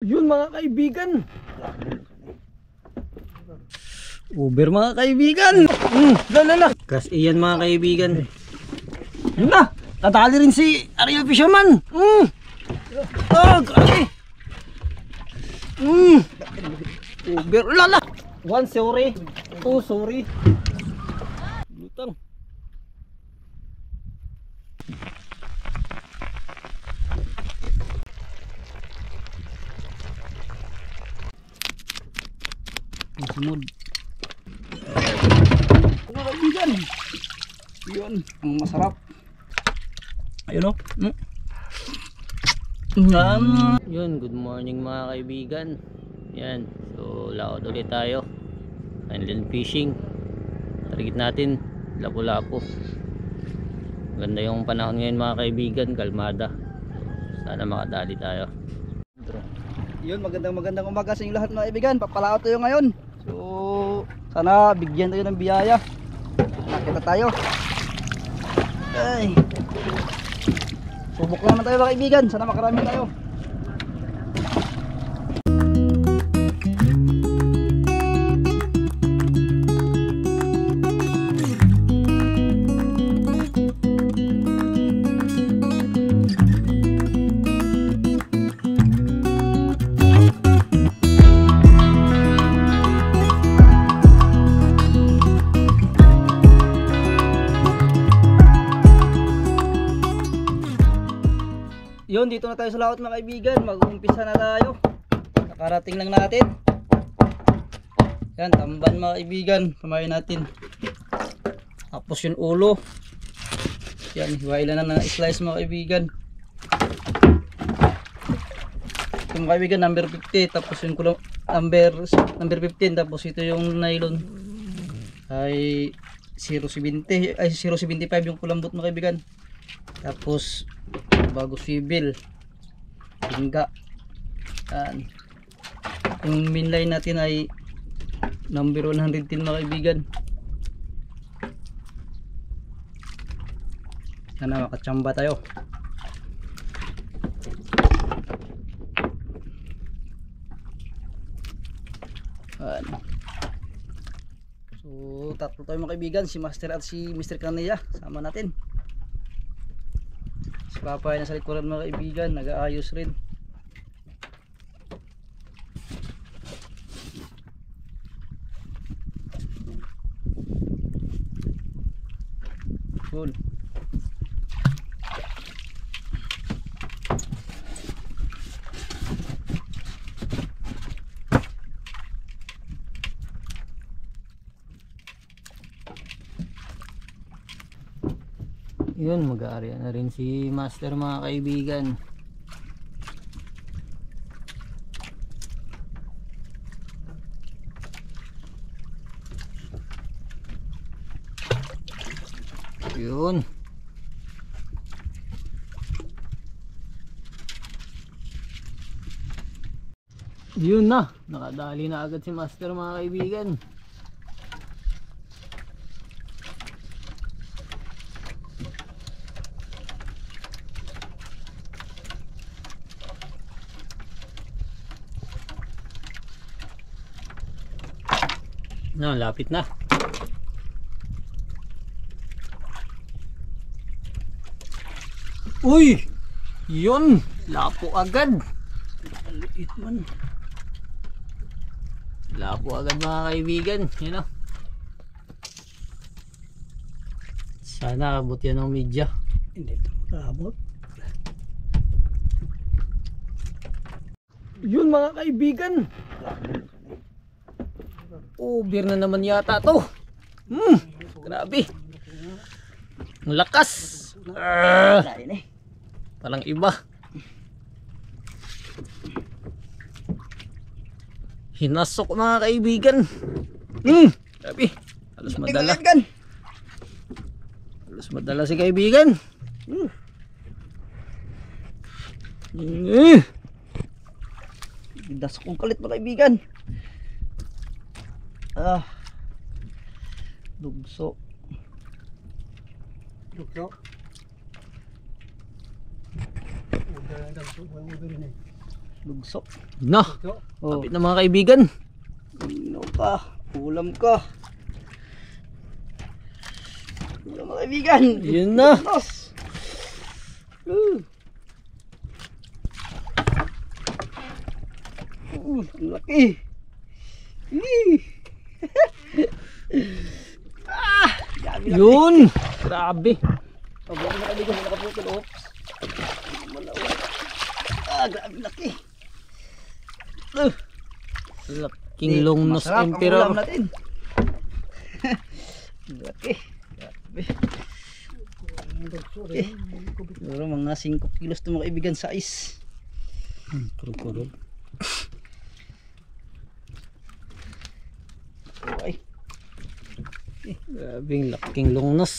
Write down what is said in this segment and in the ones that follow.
Yun mga kaibigan. Uber mga kaibigan. Lala. Kas iyan mga kaibigan. Yun na. Tatali rin si Ariel Fisherman. Oh, grabe. Uber. Lala. 1 sorry. 2 sorry. Lutang. Sunod. Mga kaibigan, yun ang masarap. Ayun o. Yun, good morning mga kaibigan. Yan, so laot ulit tayo. Inland fishing. Target natin Lapu-Lapu. Ganda yung panahon ngayon mga kaibigan, kalmada. Sana makadali tayo. Yun, magandang umaga sa inyo lahat mga kaibigan. Papalaot tayo ngayon. So, sana bigyan tayo ng biyaya. Nakita tayo. Ay. Subok naman tayo mga kaibigan. Sana makarami tayo. Yun, dito na tayo sa laot mga kaibigan. Mag-uumpisa na tayo. Nakarating lang natin. Yan, tamban mga kaibigan. Pamayin natin. Tapos yung ulo. Yan, hiwailan na slice mga kaibigan. Ito mga kaibigan, number 50. Tapos yung kulang, number 15. Tapos ito yung nylon. Ay 0.70. Ay 0.75 yung kulambot mga kaibigan. Tapos bago swivel, tingga. Yung main line natin ay number 110 mga kaibigan. Sana makatsamba tayo. So tatlo tayo mga kaibigan, si Master at si Mr. Canilla. Sama natin. Si Papa ay nasa likuran mga kaibigan, nag-aayos rin. Cool. Yun, mag-aari na rin si Master mga kaibigan. Yun. Yun na, nakadali na agad si Master mga kaibigan. No, lapit na. Uy! Yun! Lapo agad. Liit man. Lapo agad mga kaibigan. Yun o. Sana abot yan ng media. Hindi ito makabot. Yun mga kaibigan. Uber na naman yata to. Grabe. Ang lakas. Parang iba. Hinasok mga kaibigan. Grabe. Halos madala. Halos madala si kaibigan. Dasok kong kalit mga kaibigan. Dugso. Lugsok. Na, Oh. kapit na mga kaibigan. Ano ka? Ulam ka. Ulam mga kaibigan. Yun na. Nos. Ang laki. Grabe laki. Yun. Grabe. Grabe na kaibigan, nakaputol. Oops. Malawa. Grabe laki. Laking longnos Masarap ang emperor. ulam natin. Laki. Grabe. Siguro mga 5 kilos ito mga kaibigan size. Kurog-kurog. Okay. Grabe, laking longnos.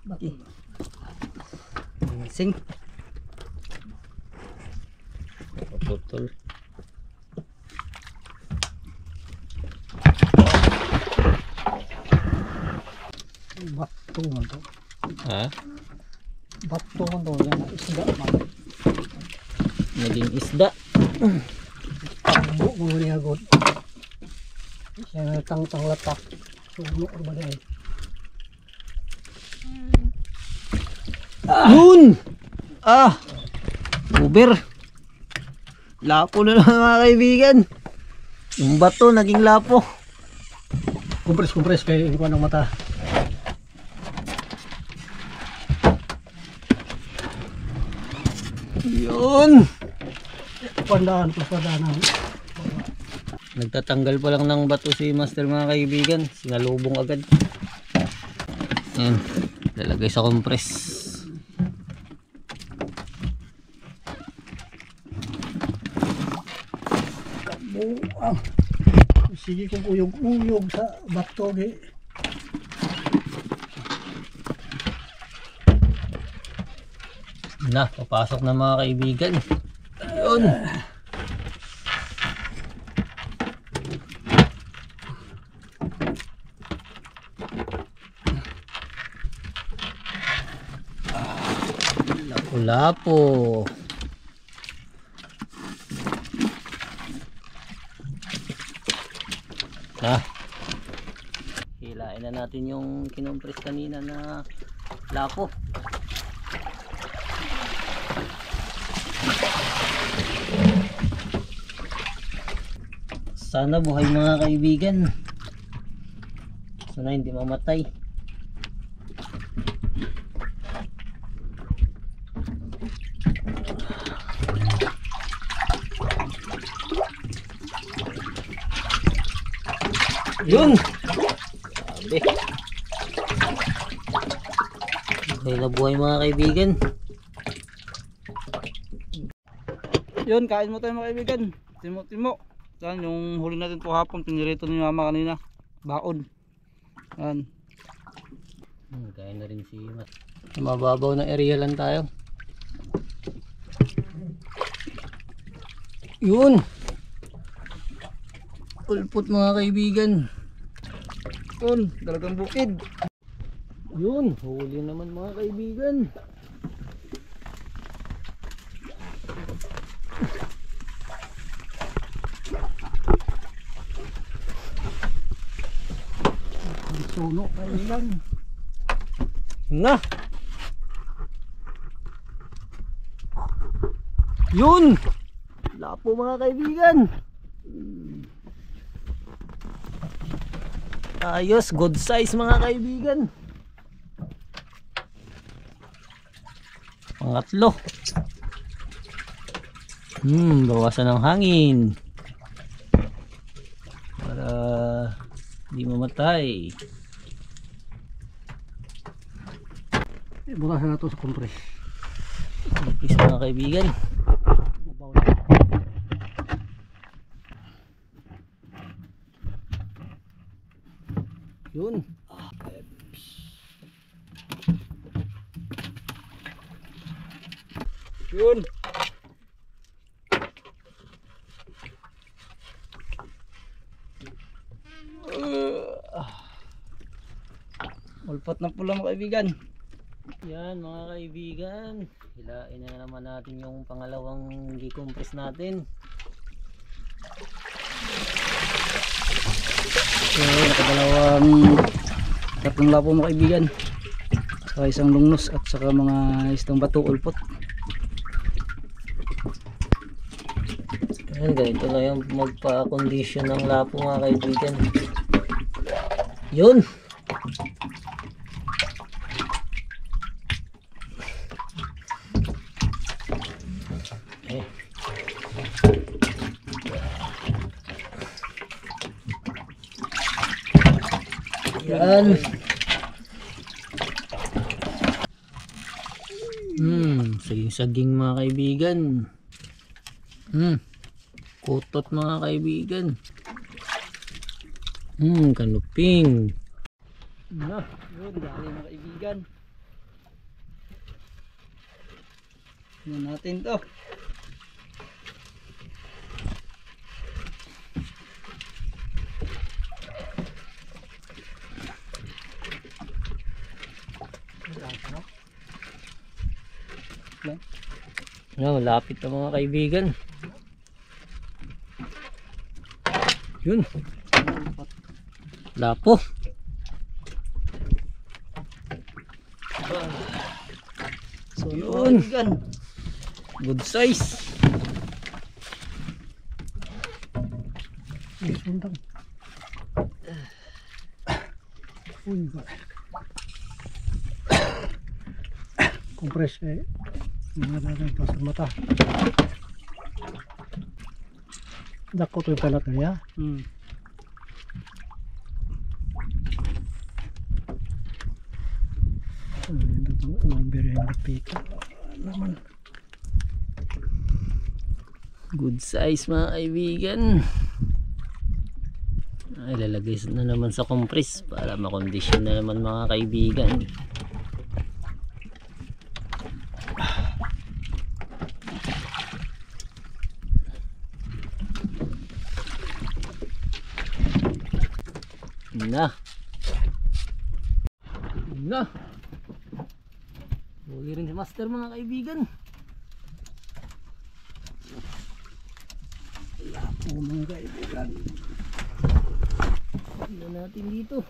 Okay. Sing. Putol. Bato man to. Ha? Bato man to. Yan ang isda man. Naging isda. Tambo mo niya god. Siya na tang latak. Sulo or baday. Yun! Uber. Lapo na lang mga kaibigan. Yung bato naging lapo. Kumpres kay ikuan ng mata. Yun! Pandaan. Nagtatanggal pa lang ng bato si Master mga kaibigan. Sinalubong agad. Ayan. Lalagay sa compress. Buang. Sige kong uyog sa bato gi. Na, papasok na mga kaibigan. Yun. Lapo-lapo. Hilain na natin yung kinompres kanina na lapo. Sana buhay mga kaibigan. Sana hindi mamatay. Yun! Sabi. Buhay na buhay mga kaibigan. Yun, kain mo tayo mga kaibigan. Timo. Yan, yung huli natin po hapon, pinirito ni mama kanina. Baon. Yan. Kain na rin si Mat. Mababaw na area lang tayo. Yun! Ulpot mga kaibigan. Yun, talagang bukid. Yun, huli naman mga kaibigan. Suno, kaibigan. Na! Yun! Lapo mga kaibigan. Ayos, good size mga kaibigan. Pangatlo. Bawasan ng hangin para di mamatay. Bukasan na ito sa kompres. Please mga kaibigan. Yun. Yun. Ulpat na pula mga kaibigan. Yan mga kaibigan, hilain na naman natin yung pangalawang decompress natin. So, nakadalawang tatlong lapo mga kaibigan. Saka isang lungnos at saka mga isang bato ulpot. Yan, ganito lang yung magpa-condition ng lapo mga kaibigan. Yun! Yan. Saging mga kaibigan. Kutot mga kaibigan. Kanuping. Na, yun, dali mga kaibigan. Yan natin to. No, lapit na mga kaibigan. Yun. Lapo. So Yun. kaibigan, Good size. compress mga natin pa sa mata. Dako to yung kalat kaya. Good size mga kaibigan. Ay, lalagay na naman sa compress para makondisyon na naman mga kaibigan. Na huwag rin si master mga kaibigan. Lapo mga kaibigan. Tignan natin dito.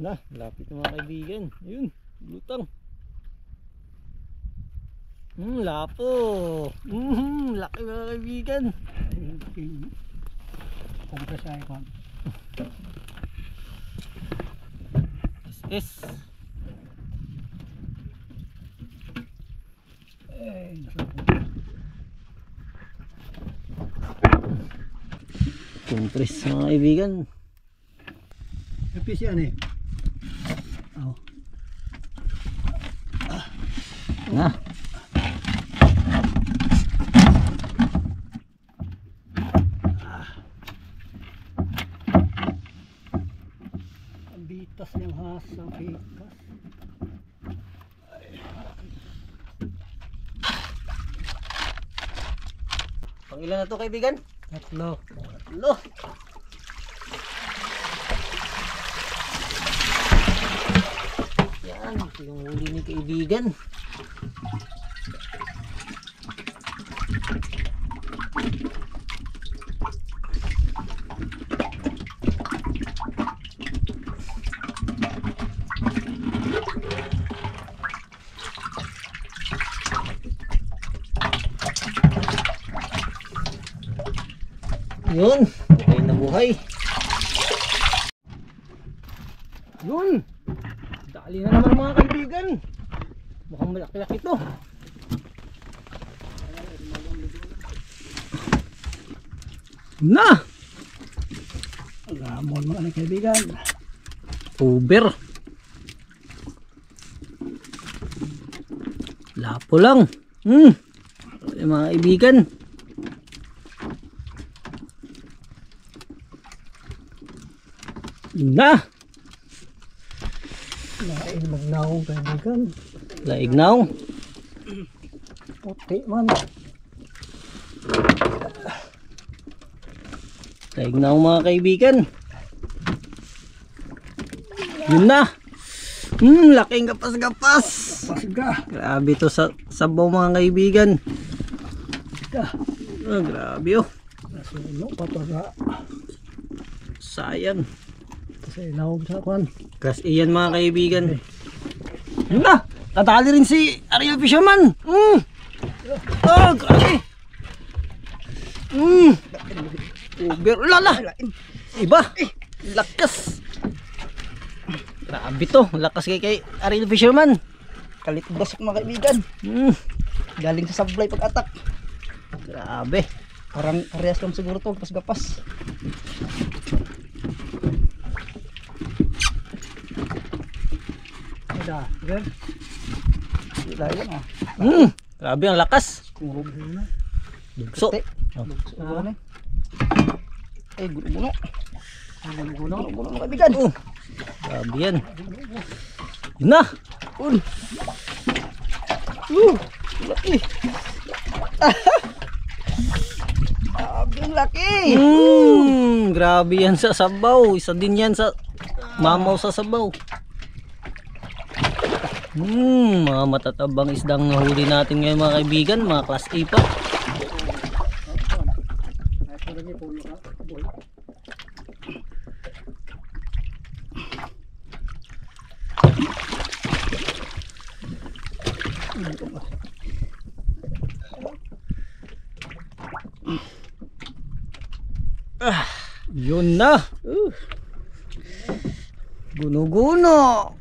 Na, lapit na mga kaibigan. Ayun, lutang. Lapo. Laki mga kaibigan. Compress ay kon. Yes. Compress mga kaibigan. Napis yan eh. Oh. Na. Ang bitas niyang hasa, bitas. Pang ilan na to kaibigan? Tatlo. Tatlo. Yan, ito yung huli ni kaibigan. Yun, buhay na buhay. Yun, dali na naman mga kaibigan. Mukhang malaki-laki ito. Na! Ramon mga kaibigan. Uber. Lapo lang. Mga kaibigan. Na! Lain magnawong kaibigan. Laignaw. Puti man. Laignaw mga kaibigan. Yun na. Laking gapas-gapas. Pasga. Grabe to sa sabaw mga kaibigan. Grabe oh. Nasuno pa to sa Sayang. ilaw sa kwan. Kas iyan mga kaibigan. Yun na. Tatali rin si Ariel Fisherman. Grabe. Uber. Lala. Iba. Lakas. Grabe to. Lakas kay Ariel Fisherman. Kalit basok mga kaibigan. Galing sa sablay pag-atak. Grabe. Parang parehas lang siguro to, gapas-gapas. Ada, ver. Sila yan ah. Grabe ang lakas. Kurog na. Dugso. Ano? Ay, gulo-gulo. Gulo-gulo mga kaibigan. Grabe yan. Yun na. Laki. Ang laki. Grabe yan sa sabaw. Isa din yan sa mamaw sa sabaw. Mga matatabang isdang nahuli natin ngayon mga kaibigan. Mga class A pa. Yun na. Guno-guno.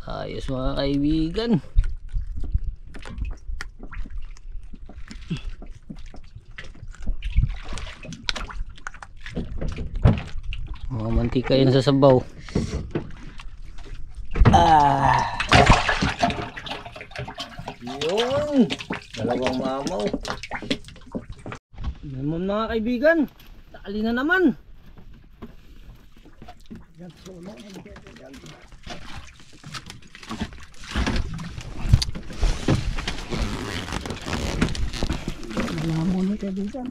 Ayos mga kaibigan. Mga mantika yan sa sabaw. Yun. Dalawang mamaw. Naman mga kaibigan. Tali na naman. Lamon na kaibigan.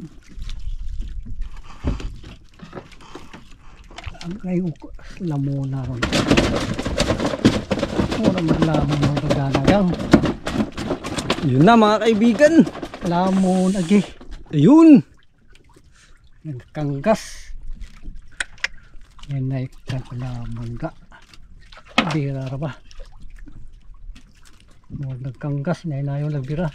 Ang kayo lamon na ron. Mura maglamon na pagdalagang. Yun na mga kaibigan. Lamon lagi. Ayun. Nagkanggas. Yan na lamon ka. Bira ra ba? Nagkanggas na yung nagbira.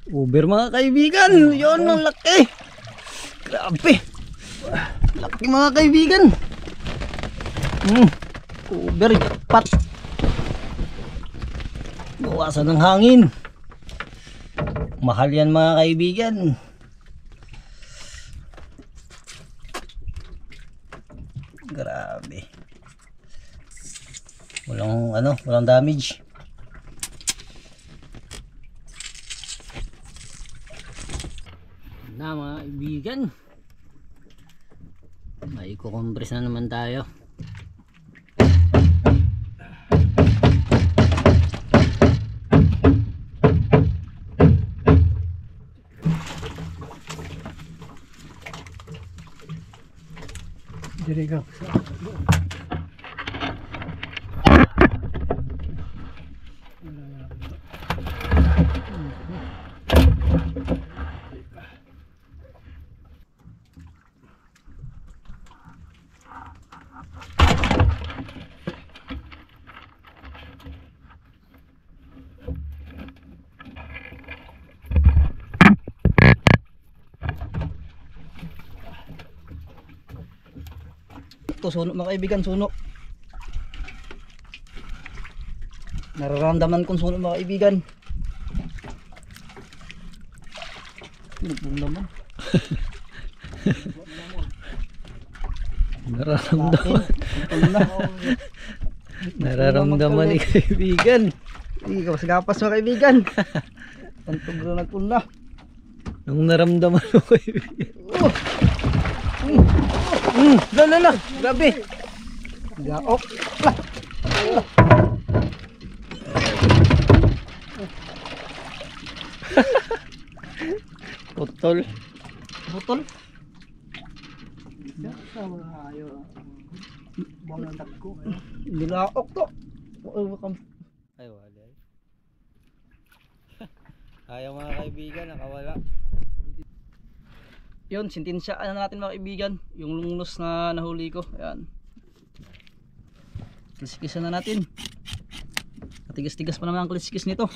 Uber mga kaibigan. Yun ang laki. Grabe. Laki mga kaibigan. Uber jackpot. Bawasan ng hangin. Mahal yan mga kaibigan. Grabe. Walang damage. Na mga kaibigan, may kukumpres na naman tayo. Diriga. Ito suno mga kaibigan, suno. Nararamdaman kong suno mga kaibigan. Naman. Nararamdaman ni kaibigan. Hindi ka gapas mga kaibigan. Tantog na nagpunla. Nung naramdaman mo kaibigan. Lala, grabe. Gaok. Putol. Butol. Nilaok to. Ay, wala. Ayaw mga kaibigan, nakawala. Yun, sintensya ano natin mga kaibigan, yung lungnos na nahuli ko. Ayan. Kaliskisan na natin. Matigas-tigas pa naman ang kaliskis nito.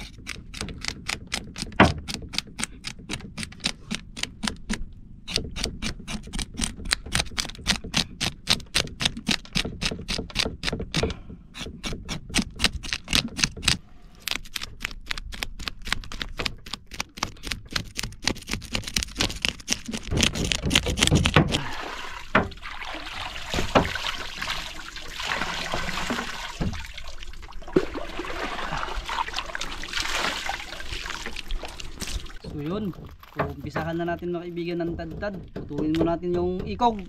So yun, umpisahan na natin mga kaibigan ng tadtad. Putulin mo natin yung ikog.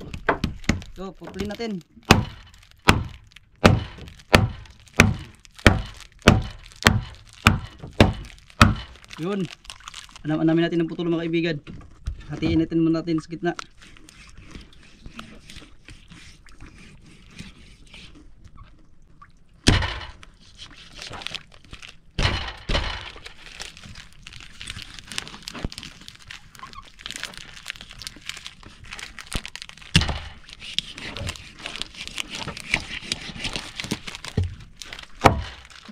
So, putulin natin. Yun. Namin natin ang putulin mga kaibigan. Hatiin natin muna natin sa gitna.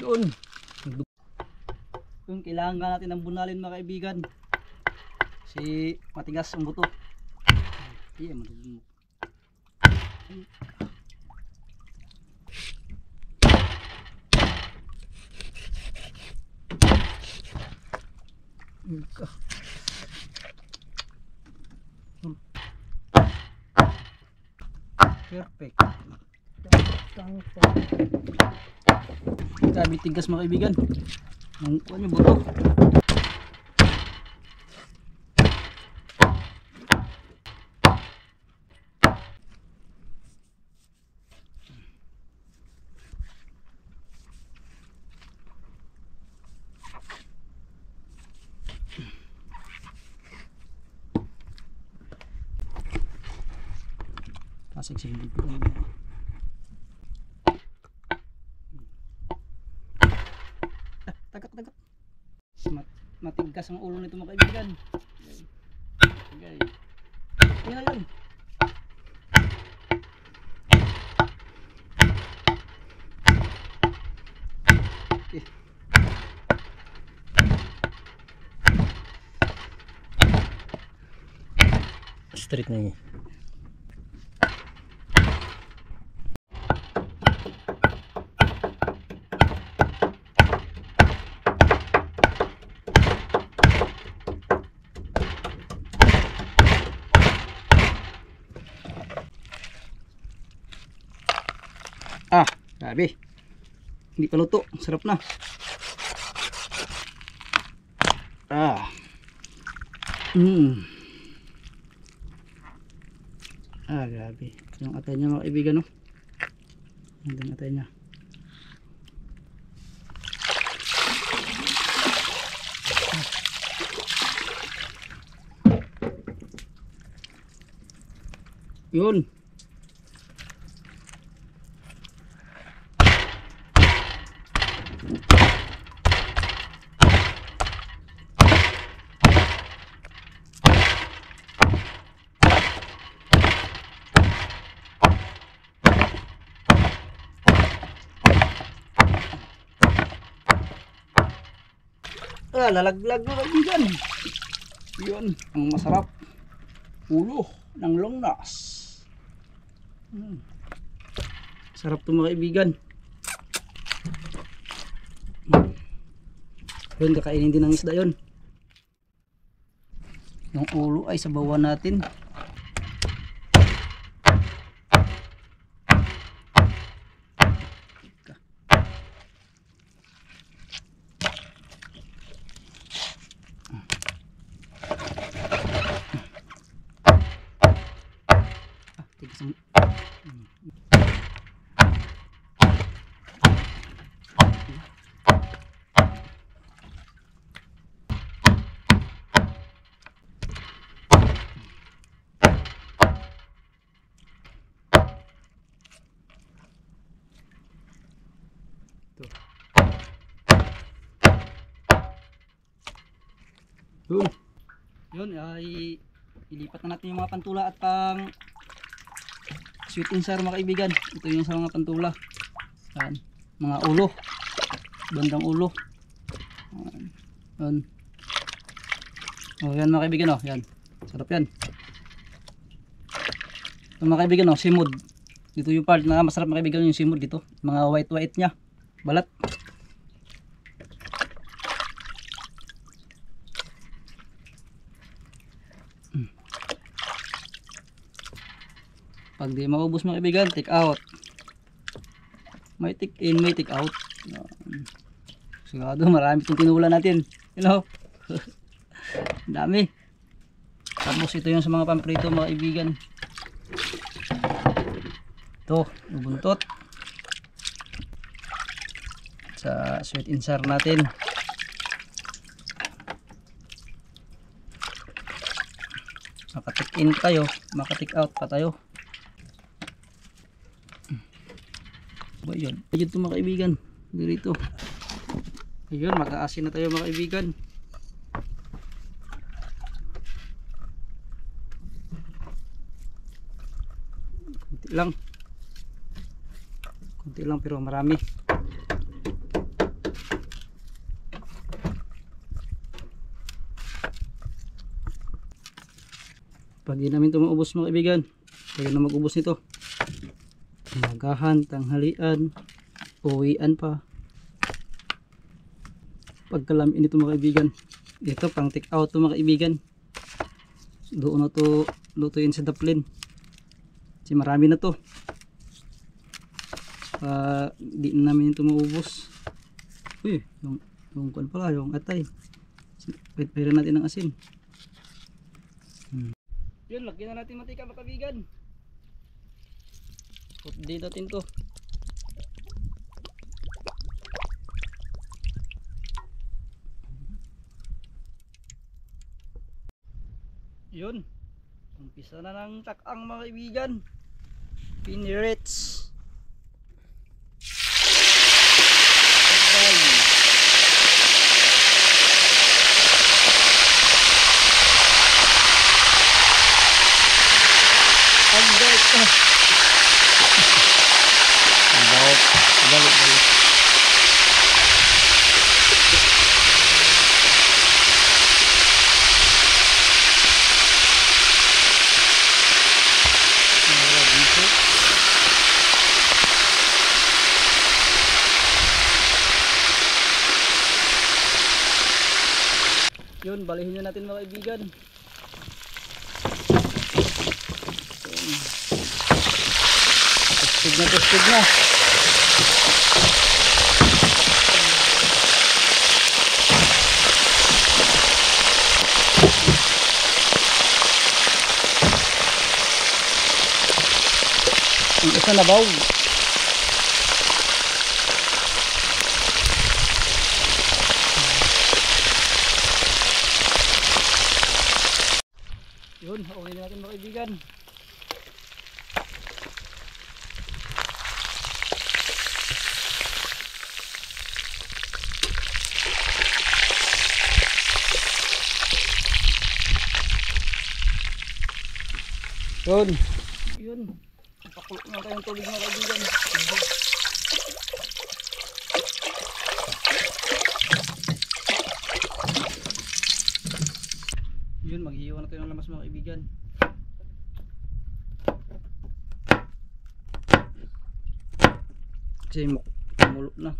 Doon. Doon, kailangan natin ng bunalin mga kaibigan. Si matigas ang buto. Iya, madugmok. Perfect. Grabe tigas mga kaibigan. Ang kuha nyo buto. Pasig sa hindi ko. Tagak. Matigas ang ulo nito mga kaibigan. Okay. Yan yun. Okay. Straight na yun. Ah, grabe. Hindi pa luto. Sarap na. Ah. Ah, grabe. Yung atay niya mga kaibigan, no? Yung atay niya. Yun. Ah, lalaglag na kaibigan. Yun, ang masarap. Ulo ng longnas. Sarap ito mga kaibigan. Yun, kakainin din ng isda yun. Yung ulo ay sabawan natin. Yun. Yun ay ilipat na natin yung mga pantula at pang sweet and sour mga kaibigan. Ito yung sa mga pantula. Yan. Mga ulo. Bandang ulo. Yan. Oh, yan mga kaibigan, oh. Yan. Sarap yan. Ito mga kaibigan, oh, simod. Dito yung part na masarap mga kaibigan, yung simod dito. Mga white nya. Balat. Pag di maubos mga kaibigan, take out. May take in, may take out. Sigurado marami itong tinula natin. You know? Dami. Tapos ito yung sa mga pamprito mga kaibigan. Ito, buntot. Sa sweet and sour natin. Makatik in tayo, makatik out pa tayo. Ba yun? Ayun ito mga kaibigan. Dito. Ayun, mag-aasin na tayo mga kaibigan. Kunti lang pero marami. Pag di namin ito maubos mga kaibigan, tayo na mag-ubos nito. Magahan, tanghalian, uwian pa. Pagkalamin ito mga kaibigan. Ito pang take out to mga kaibigan. Doon na to lutuin sa daplin. Kasi marami na to. Di na namin ito maubos. Uy, yung kuwan pala, yung atay. Pwede natin ng asin. Yun, lagyan na natin mantika mga kaibigan. Update natin to. Yun. Umpisa na ng takang mga kaibigan. Pinirits. Balik. Yun, balihin nyo natin mga kaibigan. Testig na. Yung isa na baw. Yun, okay na natin mga kaibigan. Yun. Pakulo na tayong tubig mga kaibigan. Yun, maghihiwa na tayo ng lamas mga kaibigan. Kasi mamulo na.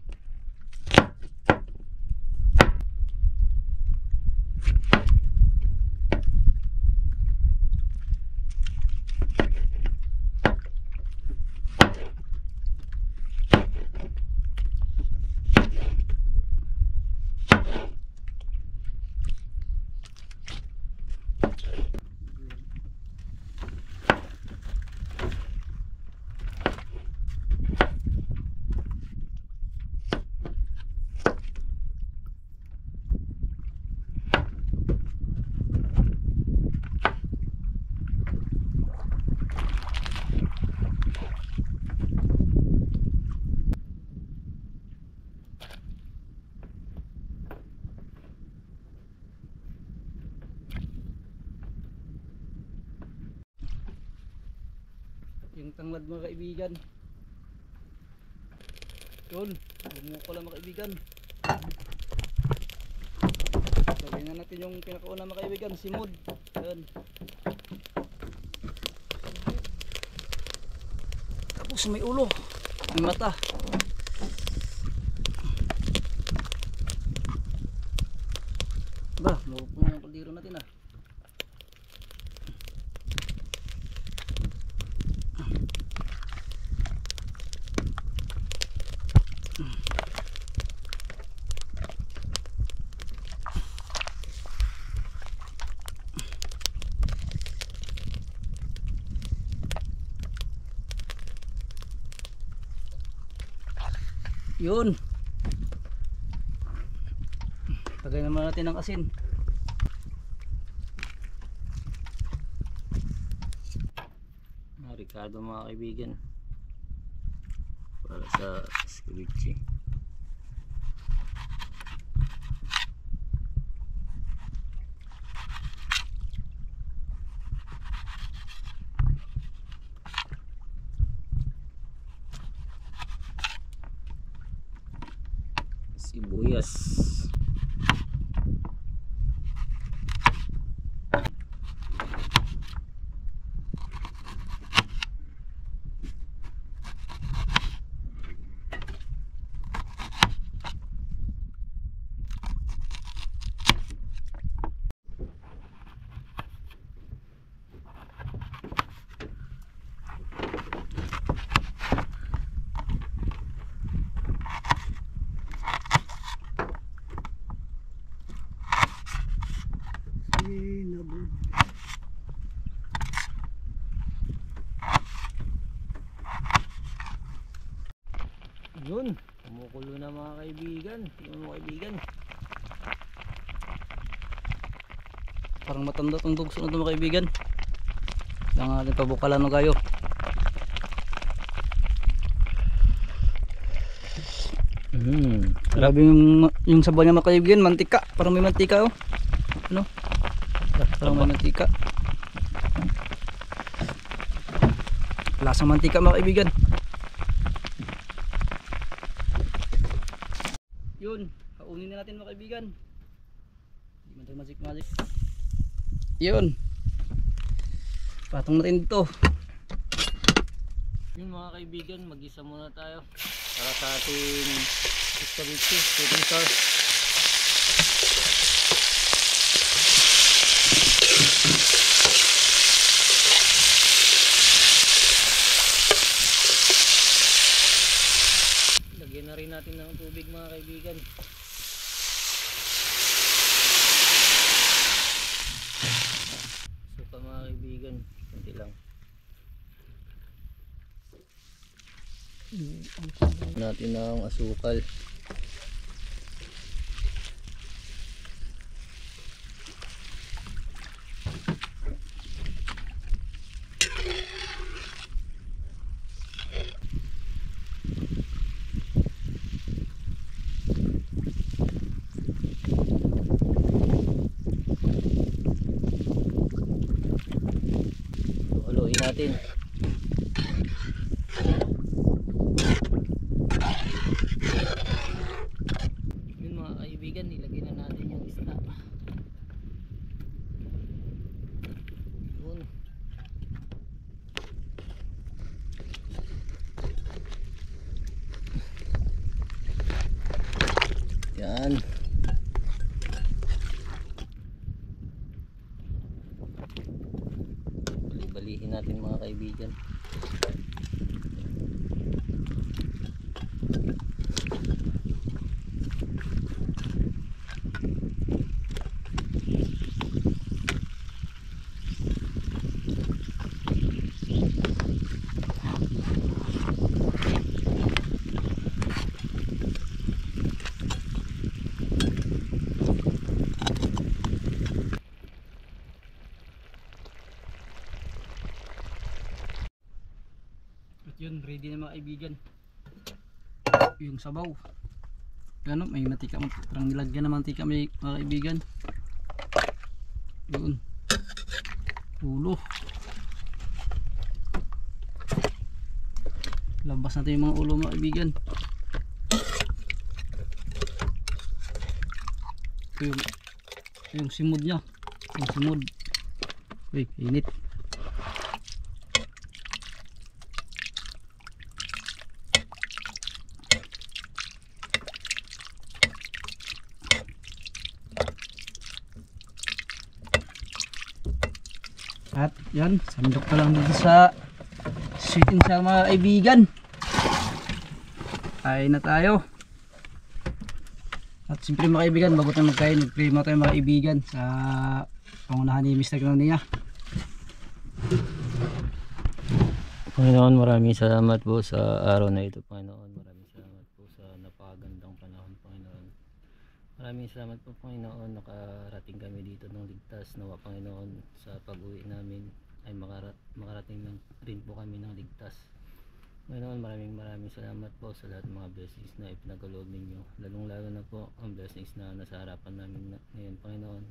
Tanglad mga kaibigan. Yun, bumuko lang mga kaibigan. Sabihin na natin yung pinakauna mga kaibigan, si Mood. Yun. Tapos may ulo, may mata. Ba, marupong yung kaldero natin ah. Yun. Tagay naman natin ng asin. Ricardo mga kaibigan, para sa ceviche. Sibuyas. Yun, kumukulo na mga kaibigan. Tingnan mo kaibigan. Parang matanda itong dugso na ito mga kaibigan. Kailangan natin pabukalan no kayo. Grabe yung sabaw niya mga kaibigan, mantika. Parang may mantika oh. Ano? Parang may mantika. Lasang mantika mga kaibigan. Yun, kaunin na natin mga kaibigan. Hindi man tayo magic. Yun. Patong natin dito. Yun mga kaibigan, mag-isa muna tayo para sa ating ceviche, shooting star. Lagyan na rin natin ng tubig mga kaibigan. Suka mga kaibigan, kunti lang. Natin ang asukal. Haluin natin. Yun mga kaibigan, nilagay na natin yung isda. Yun. Yan. Bali-balihin natin mga kaibigan. Yun, ready na mga kaibigan. Yung sabaw. Ano, may mantika. Parang nilagyan na mantika mga kaibigan. Yun. Ulo. Labas natin yung mga ulo mga kaibigan. Ito yung simod nya. Yung simod. Uy, init. At yan, sandok pa lang dito sa sweet and sour mga kaibigan. Kain na tayo. At siyempre mga kaibigan, bago tayo magkain, mag-pray muna tayo mga kaibigan sa pangunahan ni Mr. Grania. Panginoon, maraming salamat po sa araw na ito, Panginoon. Maraming salamat po sa napakagandang panahon, Panginoon. Maraming salamat po, Panginoon, nakarating kami dito ng ligtas. Nawa, Panginoon, sa pag-uwi namin ay makarating rin po kami ng ligtas. Panginoon, maraming salamat po sa lahat ng mga blessings na ipinagaloob ninyo. Lalong-lalo na po ang blessings na nasa harapan namin ngayon, Panginoon.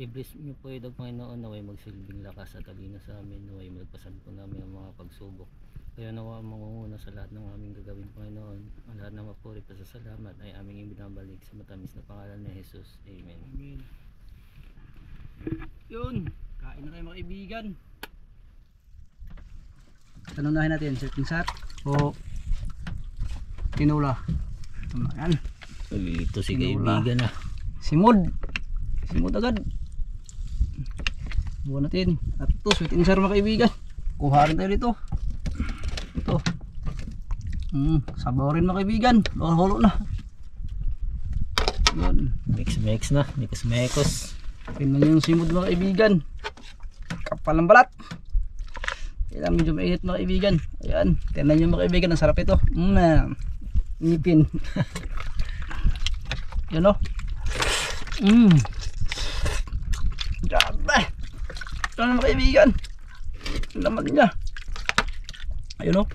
I-bless nyo po ito, Panginoon, naway magsilbing lakas at talino sa amin, naway magpasan po namin ang mga pagsubok. Kaya nawa mangunguna sa lahat ng aming gagawin, Panginoon. Ang lahat ng mapuri pa sa salamat ay aming ibinabalik sa matamis na pangalan ni Jesus. Amen. Amen. Yun, kain na tayo mga kaibigan. Tanunahin natin, sirting sat o tinula. Ito na yan. Ito si Tinula. kaibigan na. Simod. Simod agad. Buwan natin. At ito, sweet and sour mga kaibigan. Kuha rin tayo dito. Ito. Sabaw rin mga kaibigan. Holo na. Yun. Mix na. Mekos. Tingnan nyo yung simod mga kaibigan. Kapal ng balat. Kailangan medyo mainit mga kaibigan. Ayan. Tingnan nyo mga kaibigan. Ang sarap ito. Ngipin. Yan o. Grabe. Ito na mga kaibigan. Ang laman niya. Ayun o.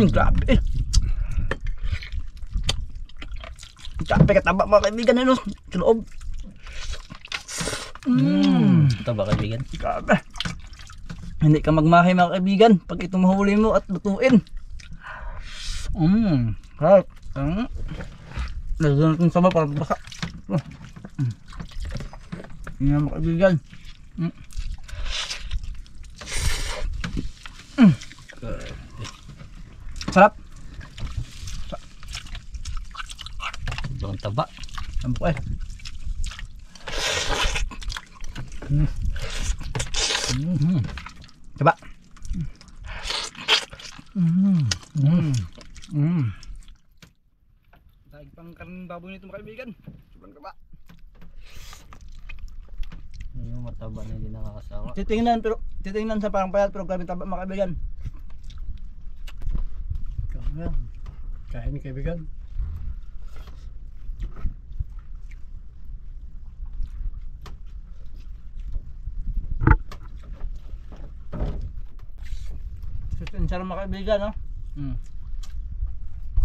Grabe. Grabe kataba mga kaibigan. Ayun o. Sa loob. Ito ba, kaibigan? Grabe. Hindi ka magmahay mga kaibigan pag ito mahuli mo at lutuin. Harap. Lagyan natin sama para basa. Yan mga kaibigan. Sarap. Ang taba. Ang buhay. Diba? Daig pang karning baboy nito mga kaibigan. Sobrang taba. Yung mataba na hindi nakakasawa. Titingnan sa parang payat pero grabe taba mga kaibigan. Kain ni kaibigan. Sarap mga kaibigan, no?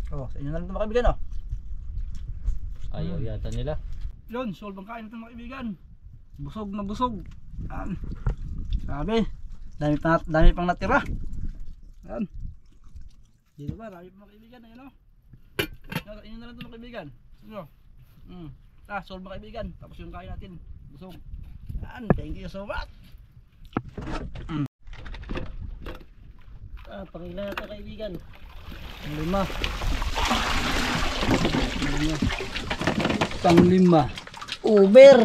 Sa inyo na lang ito mga kaibigan, no? Ayaw yata nila. Yun, solve ang kain ito mga kaibigan. Busog na busog. Sabi, dami pang natira. Yan. Dito ba, dami pang mga kaibigan, ayun, no? Sa inyo na lang ito mga kaibigan. Sige, solve mga kaibigan. Tapos yung kain natin, busog. Yan, thank you so much. Pangilan natin, kaibigan. Lima. Pang-5. Uber.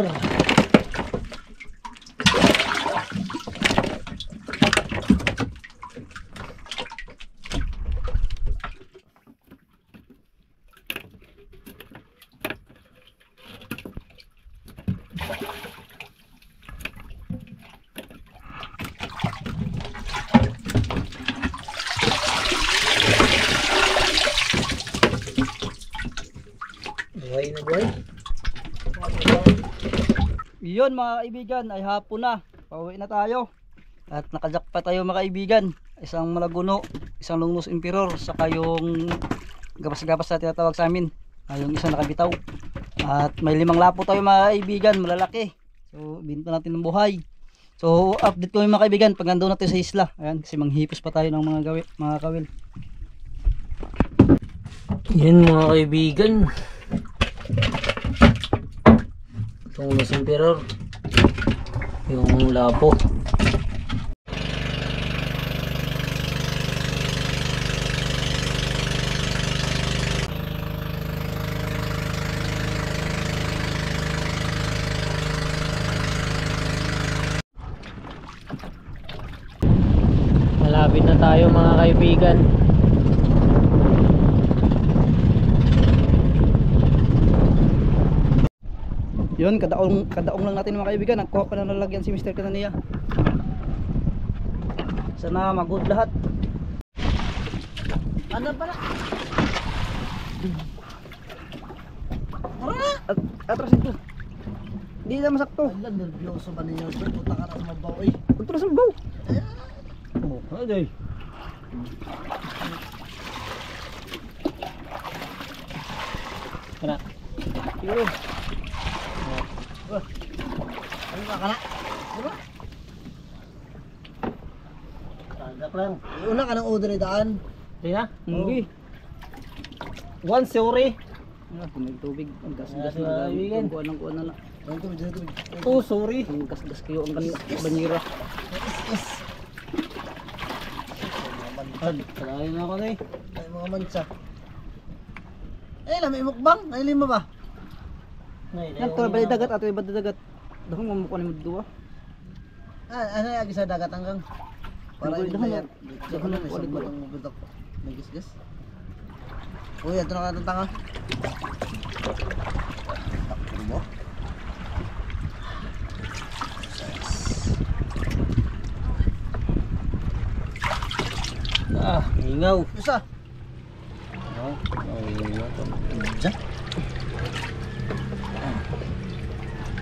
Buhay na buhay. Iyon mga kaibigan, ay hapon na. Pauwi na tayo. At nakajak pa tayo mga kaibigan. Isang malaguno, isang lungnos emperor, saka yung gapas-gapas na tinatawag sa amin. Yung isang nakabitaw. At may 5 lapo tayo mga kaibigan, malalaki. So binto natin ng buhay. So update ko yung mga kaibigan pag nandun natin sa isla. Ayan, kasi manghipos pa tayo ng mga kawil. Yan mga kaibigan. Itong Emperor. Yung lapo. Malapit na tayo mga kaibigan. Yun, kadaong lang natin mga kaibigan. Nagkuha pa na nalagyan si Mr. Kananiya. Sana mag-good lahat. Ano pala? Atras ito. Hindi na masakto. Alam, nervyoso ba ninyo? Puta ka na sa mabaw eh. Atras ang baw. Oh, aday. Kana. Yun. Ano ka na? Diba? Tagak lang. Una ka ng order ni Daan. Di na? Hindi. One sorry. Kung may tubig, ang gas-gas Yes, na. kaibigan. Ang kuha na. Ang tubig, ang tubig. Oh, sorry. Ang gas-gas kayo, ang banyira. Yes. Kalahin na ako na eh. Ay, mga mansa. May mukbang. Ay, lima ba? Yan, ito ba dagat ato iba dagat. Dahon mo mukha ni Mudua. Ano yung agi sa dagat hanggang? Para Dahon, hindi dahon, layar. dahon, May ulit, sabon ulit. ang budak. May gisgas. Uy, ito na ka ng tanga. Takbo mo. Ah, ingaw. Isa. Oh, ingaw to. Diyan.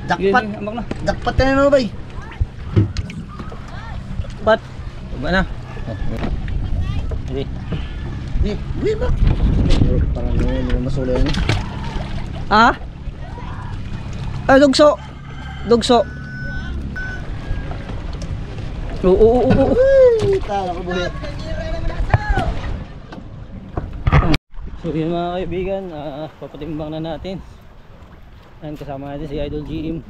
Jackpot. Jackpot. Ambak na. Jackpot na yun, bay. Pat. Diba na? Hindi. Uy, ba? Parang yung masula yan. Ah? Ay, dugso. Dugso. Oo. Tala ko buhit. So yun mga kaibigan, papatimbang na natin. Ayan, kasama natin si Idol GM.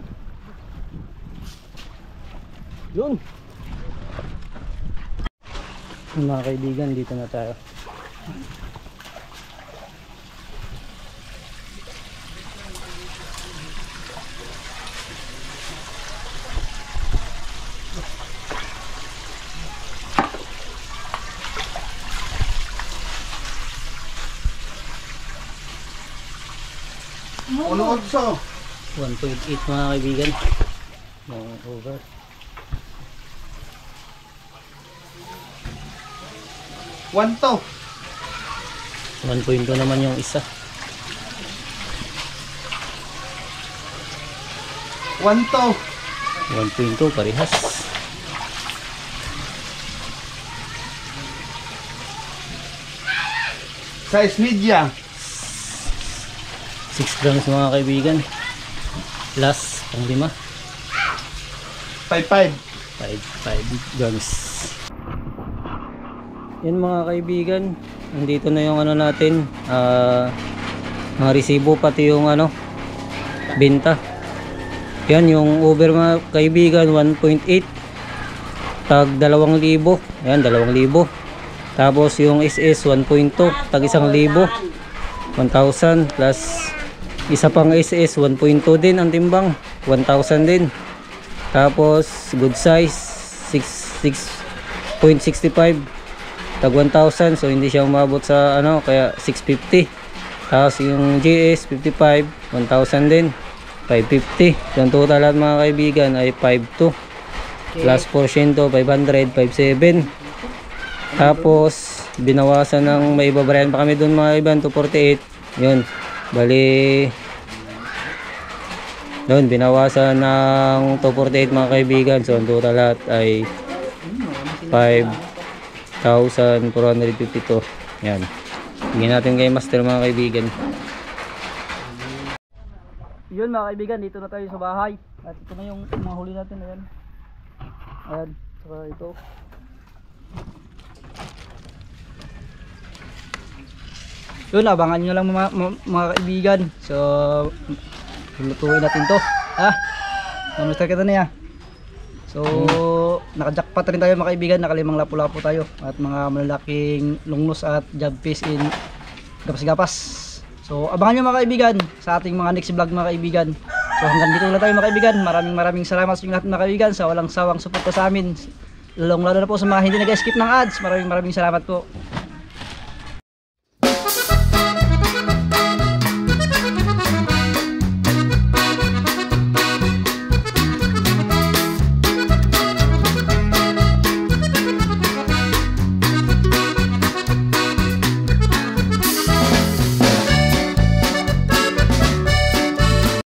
Yun. Yun, mga kaibigan, dito na tayo. Ulo otso. 1.8 mga kaibigan. Yung over. One to. 1.2 naman yung isa. One to. 1.2 parehas. Size media. 6 grams mga kaibigan. Plus pang 5. 5-5. 5 grams. Yan mga kaibigan, nandito na yung ano natin, mga resibo pati yung ano benta. Yan yung over mga kaibigan, 1.8 tag 2,000. Yan 2,000. Tapos yung SS 1.2 tag 1,000. 1,000 plus isa pang SS 1.2 din ang timbang, 1,000 din. Tapos good size 6.65 tag 1,000, so hindi siya umabot sa ano, kaya 650. Tapos yung GS 55 1,000 din, 550. Yung total lahat mga kaibigan ay 52 plus porsyento 500, 57. Tapos binawasan ng may ibabayan pa kami doon mga kaibigan, 248. Yun, bali doon binawasan ng 248 mga kaibigan, so ang total lahat ay 5,452. Yan, tingnan natin kay master mga kaibigan. Yun mga kaibigan, dito na tayo sa bahay. At ito na yung mga huli natin. Ayan. Ayan, saka ito. Yun, abangan nyo lang mga kaibigan. So, lutuin natin to. Mamusta kita niya. So, naka-jackpot rin tayo mga kaibigan. Nakalimang lapu-lapu tayo. At mga malalaking lunglos at jabfish in gapas-gapas. So, abangan nyo mga kaibigan sa ating mga next vlog mga kaibigan. So, hanggang dito lang tayo mga kaibigan. Maraming salamat sa inyo lahat mga kaibigan sa walang sawang suporta sa amin. Lalong lalo na po sa mga hindi nag-skip ng ads. Maraming salamat po.